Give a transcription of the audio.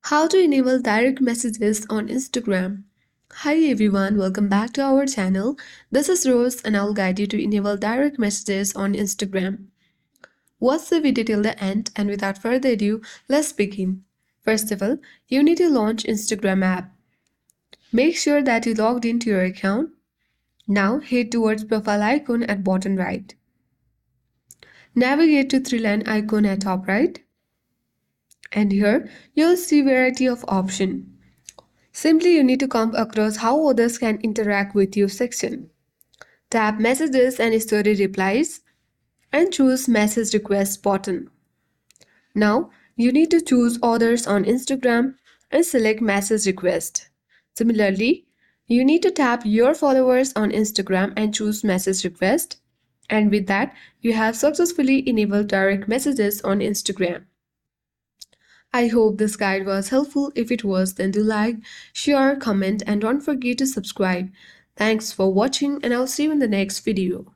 How to enable direct messages on Instagram. Hi everyone, welcome back to our channel. This is Rose and I'll guide you to enable direct messages on Instagram. Watch the video till the end and without further ado, let's begin. First of all, you need to launch Instagram app. Make sure that you logged into your account. Now head towards profile icon at bottom right. Navigate to three-line icon at top right. And here you'll see variety of options. Simply you need to come across how others can interact with you section. Tap messages and story replies and choose message request button. Now you need to choose others on Instagram and select message request. Similarly, you need to tap your followers on Instagram and choose message request. And with that, you have successfully enabled direct messages on Instagram. I hope this guide was helpful. If it was, then do like, share, comment, and don't forget to subscribe. Thanks for watching, and I'll see you in the next video.